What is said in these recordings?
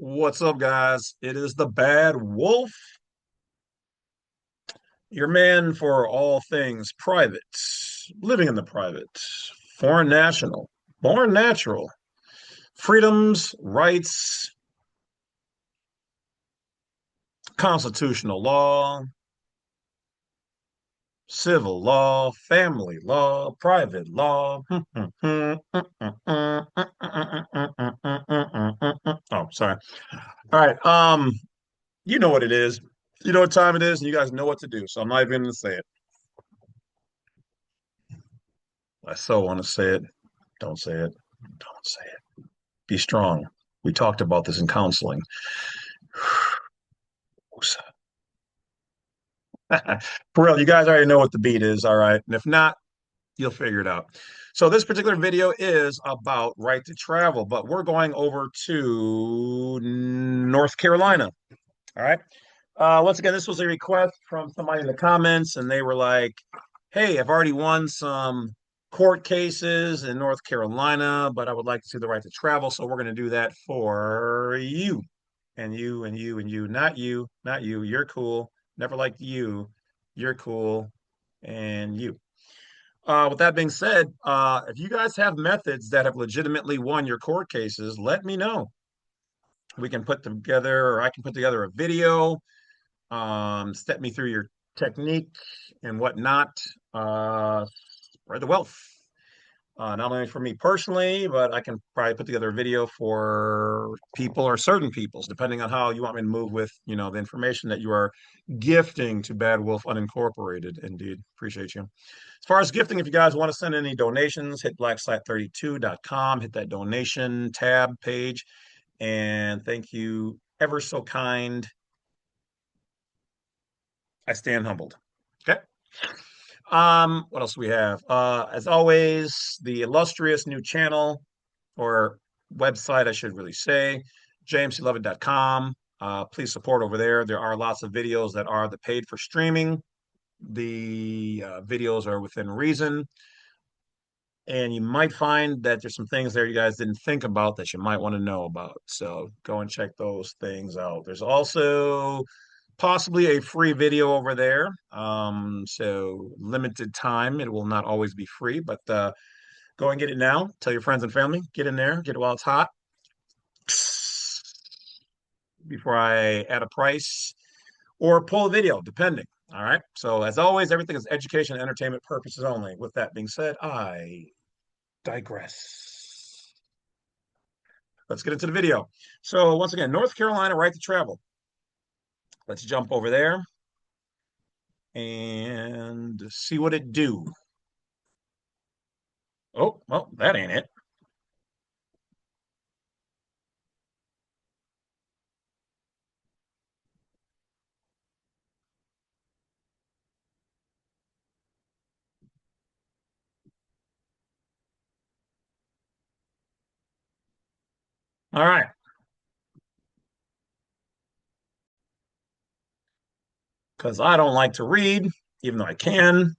What's up, guys? It is the Bad Wolf, your man for all things private, living in the private, foreign national, born natural, freedoms, rights, constitutional law, civil law, family law, private law. Oh, sorry. All right. You know what it is. You know what time it is, and you guys know what to do. So I'm not even going to say it. I so want to say it. Don't say it. Don't say it. Be strong. We talked about this in counseling. For real, you guys already know what the beat is, all right? And if not, you'll figure it out. So this particular video is about right to travel, but we're going over to North Carolina, all right? Once again, this was a request from somebody in the comments, and they were like, hey, I've already won some court cases in North Carolina, but I would like to see the right to travel. So we're going to do that for you and you and you and you, not you, not you. You're cool. Never liked you. You're cool. And you. With that being said, if you guys have methods that have legitimately won your court cases, let me know. We can put together, or I can put together a video, step me through your technique and whatnot. Spread the wealth. Not only for me personally, but I can probably put together a video for people or certain peoples, depending on how you want me to move with, the information that you are gifting to Badwolf Unincorporated. Indeed. Appreciate you. As far as gifting, if you guys want to send any donations, hit blacksite32.com, hit that donation tab page, and thank you ever so kind. I stand humbled. Okay. What else do we have? As always, the illustrious new channel or website, I should really say, jmclovett.com. Please support over there. There are lots of videos that are the paid for streaming. The videos are within reason. And you might find that there's some things there you guys didn't think about that you might want to know about. So go and check those things out. There's also possibly a free video over there. So limited time. It will not always be free, but go and get it now. Tell your friends and family. Get in there. Get it while it's hot before I add a price or pull a video, depending. All right. So as always, everything is education and entertainment purposes only. With that being said, I digress. Let's get into the video. So once again, North Carolina right to travel. Let's jump over there and see what it do. Oh, well, that ain't it. All right. Because I don't like to read, even though I can,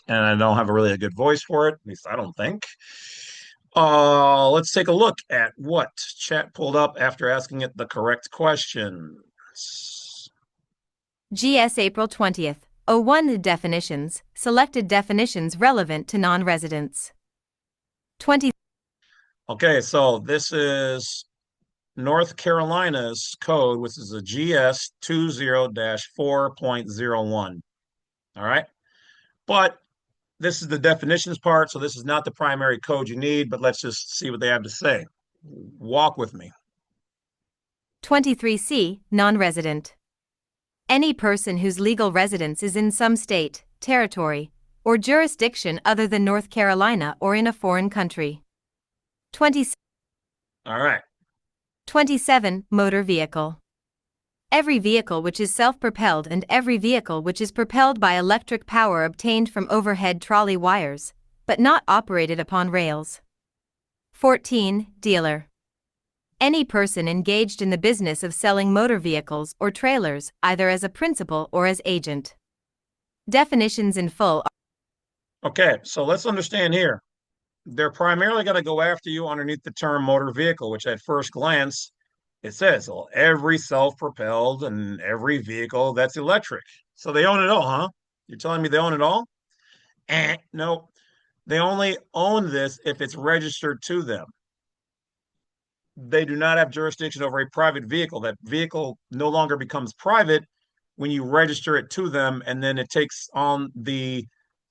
and I don't have a good voice for it. At least I don't think. Let's take a look at what chat pulled up after asking it the correct question. GS April 20th. 01 definitions, selected definitions relevant to non-residents. 20. Okay, so this is North Carolina's code, which is a GS 20-4.01. All right. But this is the definitions part, so this is not the primary code you need, but let's just see what they have to say. Walk with me. 23C, non-resident. Any person whose legal residence is in some state, territory, or jurisdiction other than North Carolina or in a foreign country. 20. All right. 27. Motor vehicle. Every vehicle which is self-propelled and every vehicle which is propelled by electric power obtained from overhead trolley wires, but not operated upon rails. 14. Dealer. Any person engaged in the business of selling motor vehicles or trailers, either as a principal or as agent. Definitions in full. Okay, so let's understand here. They're primarily going to go after you underneath the term motor vehicle, which at first glance It says well, every self-propelled and every vehicle that's electric. So they own it all, huh? You're telling me they own it all? No, they only own this if it's registered to them. They do not have jurisdiction over a private vehicle. That vehicle no longer becomes private when you register it to them, and then it takes on the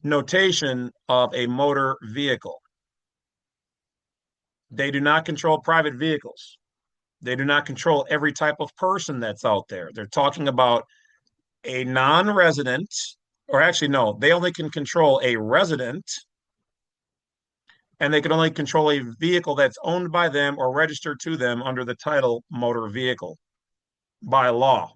notation of a motor vehicle. They do not control private vehicles. They do not control every type of person that's out there. They're talking about a non resident, or actually, no, they only can control a resident, and they can only control a vehicle that's owned by them or registered to them under the title motor vehicle by law.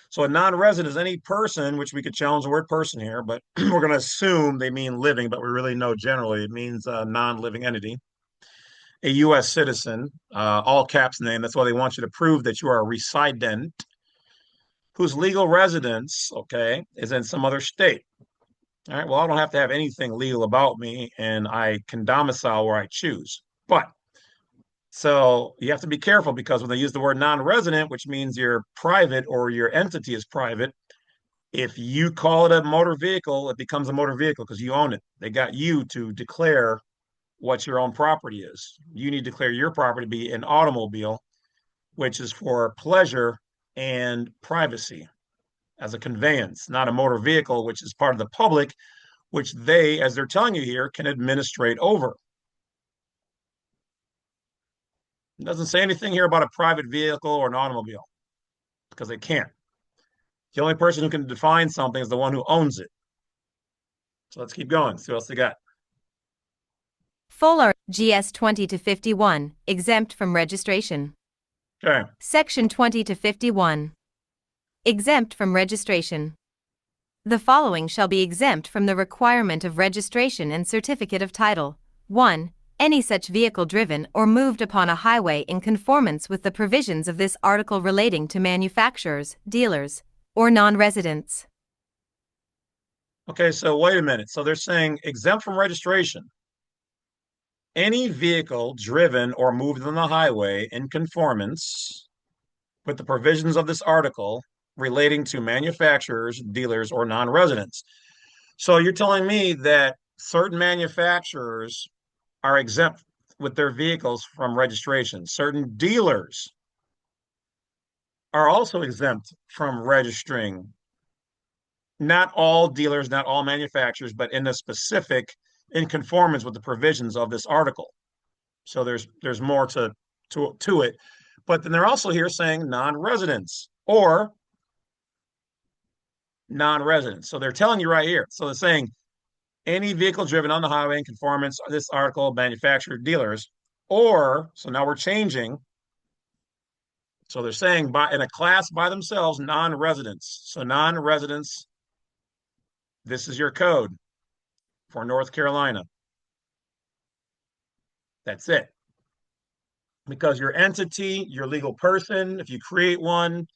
So a non-resident is any person, which we could challenge the word person here, but we're going to assume they mean living, but we really know generally it means a non-living entity. A U.S. citizen, all caps name. That's why they want you to prove that you are a resident whose legal residence, okay, is in some other state. All right. Well, I don't have to have anything legal about me, and I can domicile where I choose. But so you have to be careful because when they use the word non-resident, which means you're private or your entity is private, if you call it a motor vehicle, it becomes a motor vehicle because you own it. They got you to declare what your own property is. You need to declare your property to be an automobile, which is for pleasure and privacy as a conveyance, not a motor vehicle, which is part of the public, which they, as they're telling you here, can administrate over. It doesn't say anything here about a private vehicle or an automobile because they can't. The only person who can define something is the one who owns it. So let's keep going. See what else they got. Full Art GS 20 to 51, exempt from registration. Okay. Section 20 to 51. Exempt from registration. The following shall be exempt from the requirement of registration and certificate of title. 1. Any such vehicle driven or moved upon a highway in conformance with the provisions of this article relating to manufacturers, dealers, or non-residents. Okay, so wait a minute. So they're saying exempt from registration. Any vehicle driven or moved on the highway in conformance with the provisions of this article relating to manufacturers, dealers, or non-residents. So you're telling me that certain manufacturers are exempt with their vehicles from registration. Certain dealers are also exempt from registering. Not all dealers, not all manufacturers, but in the specific, in conformance with the provisions of this article. So there's more to it. But then they're also here saying non-residents or non-residents. So they're telling you right here. So they're saying any vehicle driven on the highway in conformance of this article, manufacturer dealers, or so now we're changing. So they're saying by in a class by themselves, non-residents. So non-residents, this is your code for North Carolina. That's it. Because your entity, your legal person, if you create one,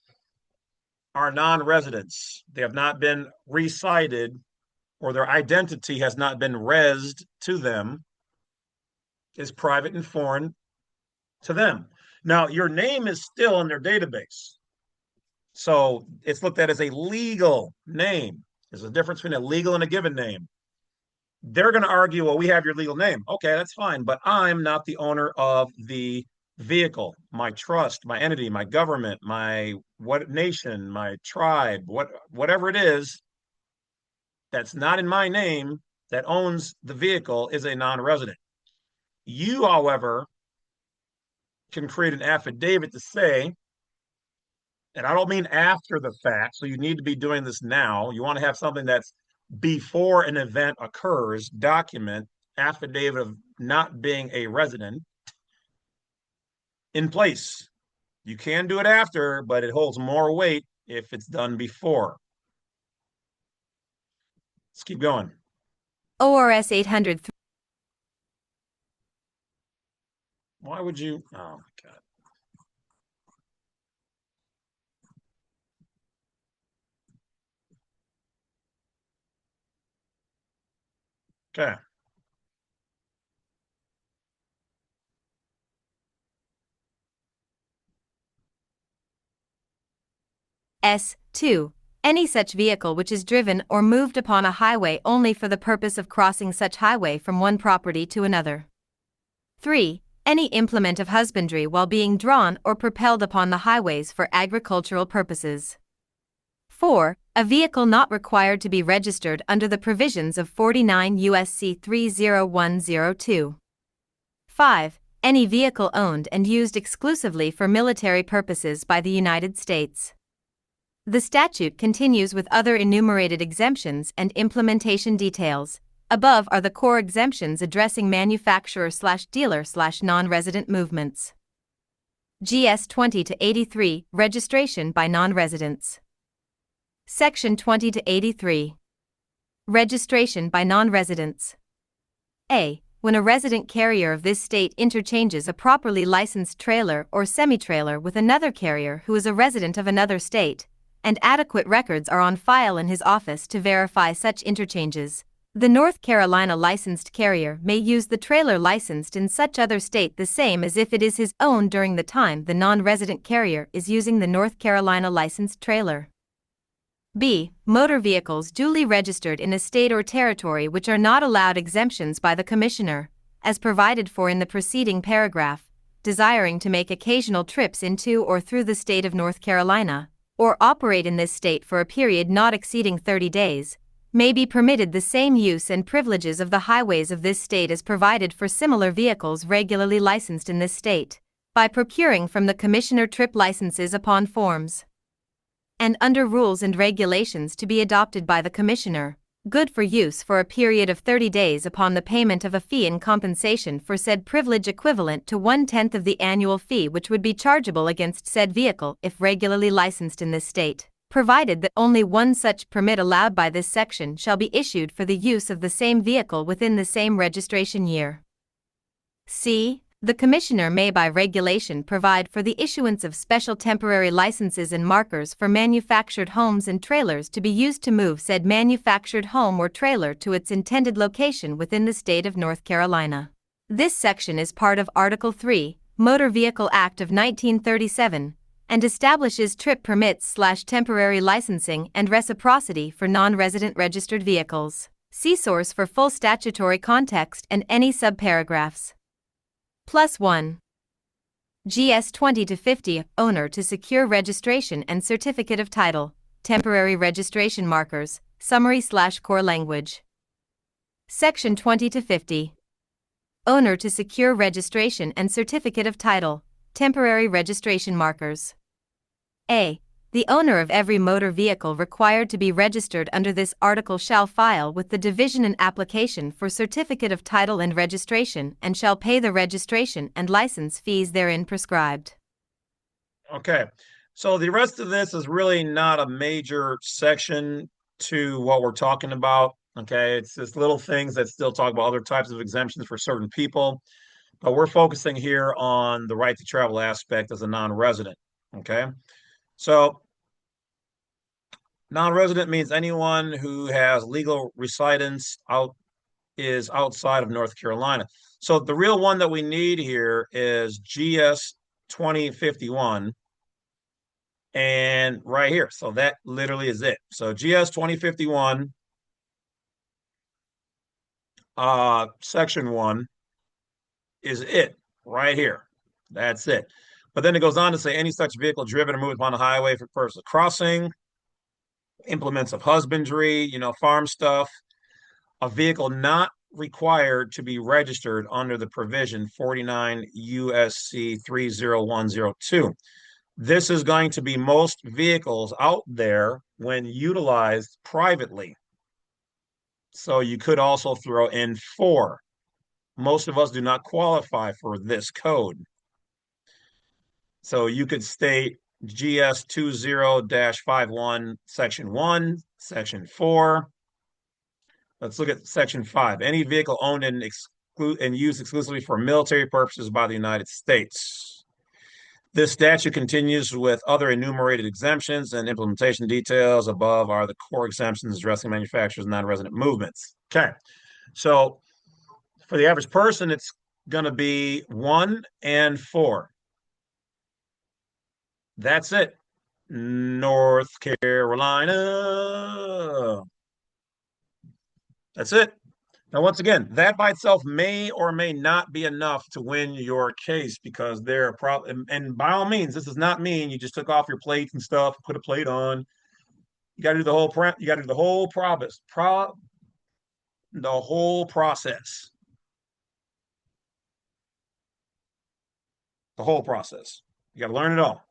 are non-residents. They have not been recited or their identity has not been resed to them, is private and foreign to them. Now, your name is still in their database. So it's looked at as a legal name. There's a difference between a legal and a given name. They're going to argue, well, we have your legal name. Okay, that's fine, but I'm not the owner of the vehicle, my trust, my entity, my government, my what nation, my tribe, whatever it is that's not in my name that owns the vehicle is a non-resident. You, however, can create an affidavit to say, and I don't mean after the fact, so you need to be doing this now. You want to have something that's before an event occurs, document, affidavit of not being a resident in place. You can do it after, but it holds more weight if it's done before. Let's keep going. ORS 800. Why would you? Oh my God. Okay. S2. Any such vehicle which is driven or moved upon a highway only for the purpose of crossing such highway from one property to another. 3. Any implement of husbandry while being drawn or propelled upon the highways for agricultural purposes. 4. A vehicle not required to be registered under the provisions of 49 U.S.C. 30102. 5. Any vehicle owned and used exclusively for military purposes by the United States. The statute continues with other enumerated exemptions and implementation details. Above are the core exemptions addressing manufacturer/dealer/non-resident movements. GS 20 to 83, registration by non-residents. Section 20 to 83. Registration by non-residents. A. When a resident carrier of this state interchanges a properly licensed trailer or semi-trailer with another carrier who is a resident of another state, and adequate records are on file in his office to verify such interchanges, the North Carolina licensed carrier may use the trailer licensed in such other state the same as if it is his own during the time the non-resident carrier is using the North Carolina licensed trailer. B. Motor vehicles duly registered in a state or territory which are not allowed exemptions by the Commissioner, as provided for in the preceding paragraph, desiring to make occasional trips into or through the state of North Carolina, or operate in this state for a period not exceeding 30 days, may be permitted the same use and privileges of the highways of this state as provided for similar vehicles regularly licensed in this state, by procuring from the Commissioner trip licenses upon forms and under rules and regulations to be adopted by the Commissioner, good for use for a period of 30 days upon the payment of a fee in compensation for said privilege equivalent to 1/10 of the annual fee which would be chargeable against said vehicle if regularly licensed in this state, provided that only one such permit allowed by this section shall be issued for the use of the same vehicle within the same registration year. C. The Commissioner may by regulation provide for the issuance of special temporary licenses and markers for manufactured homes and trailers to be used to move said manufactured home or trailer to its intended location within the state of North Carolina. This section is part of Article 3, Motor Vehicle Act of 1937, and establishes trip permits/temporary licensing and reciprocity for non-resident registered vehicles. See source for full statutory context and any subparagraphs. +1. GS 20 to 50, owner to secure registration and certificate of title, temporary registration markers, summary/core language. Section 20 to 50. Owner to secure registration and certificate of title, temporary registration markers. A. The owner of every motor vehicle required to be registered under this article shall file with the division an application for certificate of title and registration and shall pay the registration and license fees therein prescribed. Okay, so the rest of this is really not a major section to what we're talking about. Okay, it's just little things that still talk about other types of exemptions for certain people, but we're focusing here on the right to travel aspect as a non-resident. Okay, so non-resident means anyone who has legal residence is outside of North Carolina. So the real one that we need here is GS 2051 and right here. So that literally is it. So GS 2051 section 1 is it right here. That's it. But then it goes on to say any such vehicle driven or moved upon the highway for purpose of crossing, implements of husbandry, farm stuff, a vehicle not required to be registered under the provision 49 U.S.C. 30102. This is going to be most vehicles out there when utilized privately. So you could also throw in 4. Most of us do not qualify for this code. So you could state GS 20-51, Section 1, Section 4. Let's look at Section 5. Any vehicle owned and used exclusively for military purposes by the United States. This statute continues with other enumerated exemptions and implementation details. Above are the core exemptions addressing manufacturers and non-resident movements. Okay, so for the average person, it's going to be 1 and 4. That's it. North Carolina. That's it. Now, once again, that by itself may or may not be enough to win your case because there are problems. And by all means, this does not mean you just took off your plates and stuff, put a plate on. You got to do the whole. You got to do the whole the whole process. The whole process. You got to learn it all.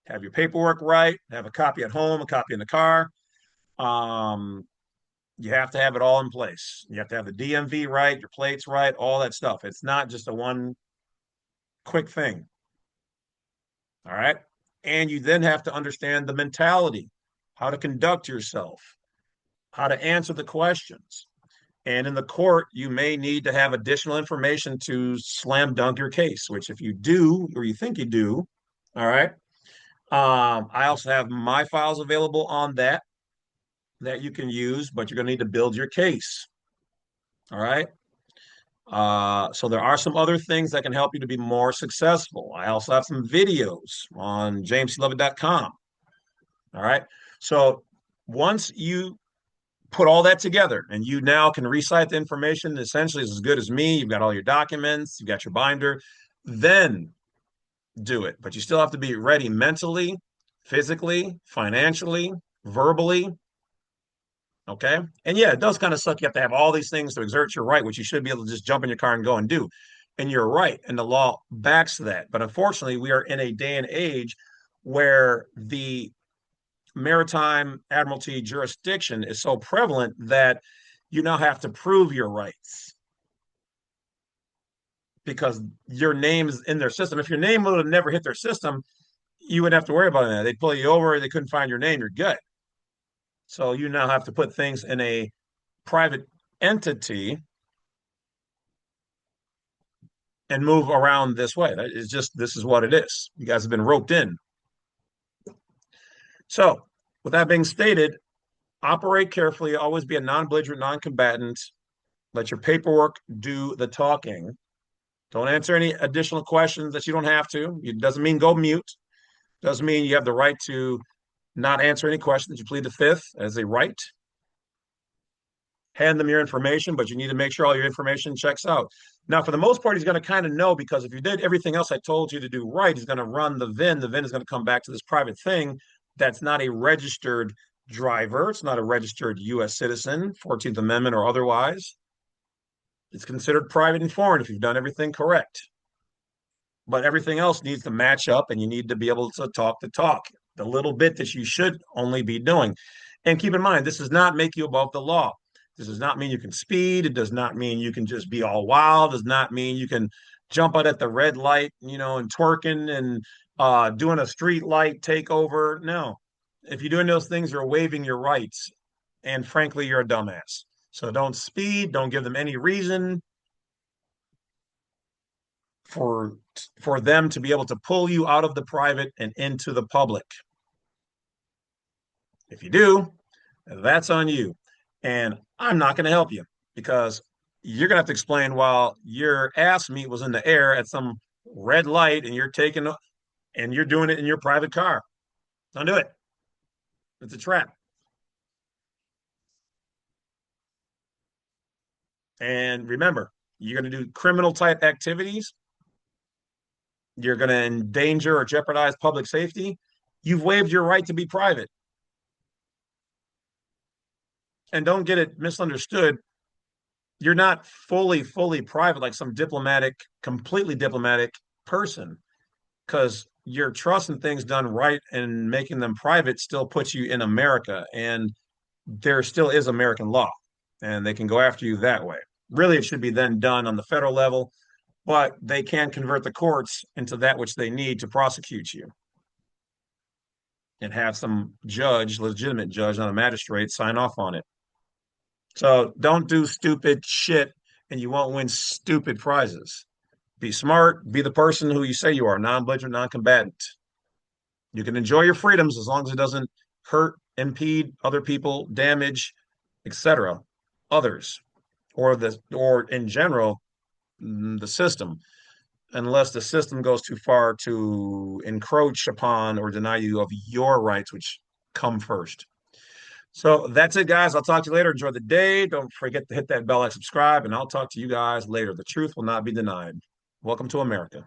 Have your paperwork right. Have a copy at home, a copy in the car. Um, you have to have it all in place. You have to have the DMV right, your plates right, all that stuff. It's not just a one quick thing. All right. And you then have to understand the mentality, how to conduct yourself, how to answer the questions. And in the court, you may need to have additional information to slam dunk your case, which if you do, or you think you do, all right. I also have my files available on that you can use, but you're going to need to build your case. All right. So there are some other things that can help you to be more successful. I also have some videos on jameslovett.com. All right. So once you put all that together and you now can recite the information essentially as good as me, you've got all your documents, you've got your binder, then do it. But you still have to be ready mentally, physically, financially, verbally. Okay. And yeah, it does kind of suck. You have to have all these things to exert your right, which you should be able to just jump in your car and go and do. And you're right. And the law backs that. But unfortunately, we are in a day and age where the maritime admiralty jurisdiction is so prevalent that you now have to prove your rights because your name is in their system. If your name would have never hit their system, you wouldn't have to worry about that. They'd pull you over, they couldn't find your name, you're good. So you now have to put things in a private entity and move around this way. It's just this is what it is. You guys have been roped in. So, with that being stated, operate carefully. Always be a non-belligerent, non-combatant. Let your paperwork do the talking. Don't answer any additional questions that you don't have to. It doesn't mean go mute. Doesn't mean you have the right to not answer any questions. You plead the fifth as a right. Hand them your information, but you need to make sure all your information checks out. Now, for the most part, he's going to kind of know because if you did everything else I told you to do right, he's going to run the VIN. The VIN is going to come back to this private thing that's not a registered driver. It's not a registered U.S. citizen, 14th Amendment or otherwise. It's considered private and foreign if you've done everything correct. But everything else needs to match up and you need to be able to talk the talk, the little bit that you should only be doing. And keep in mind, this does not make you above the law. This does not mean you can speed. It does not mean you can just be all wild. It does not mean you can jump out at the red light, and twerking and doing a street light takeover. No. If you're doing those things, you're waiving your rights. And frankly, you're a dumbass. So don't speed. Don't give them any reason for for them to be able to pull you out of the private and into the public. If you do, that's on you. And I'm not going to help you because you're going to have to explain while your ass meat was in the air at some red light and you're doing it in your private car. Don't do it. It's a trap. And remember, you're going to do criminal type activities. You're going to endanger or jeopardize public safety. You've waived your right to be private. And don't get it misunderstood. You're not fully private like some completely diplomatic person because your trust and things done right and making them private still puts you in America and there still is American law and they can go after you that way. Really, it should be then done on the federal level, but they can convert the courts into that which they need to prosecute you and have some judge, legitimate judge, not a magistrate, sign off on it. So don't do stupid shit and you won't win stupid prizes. Be smart, be the person who you say you are, non-belligerent, non-combatant. You can enjoy your freedoms as long as it doesn't hurt, impede other people, damage, etc. others or in general the system. unless the system goes too far to encroach upon or deny you of your rights, which come first. So that's it, guys. I'll talk to you later. Enjoy the day. Don't forget to hit that bell, like, subscribe, and I'll talk to you guys later. The truth will not be denied. Welcome to America.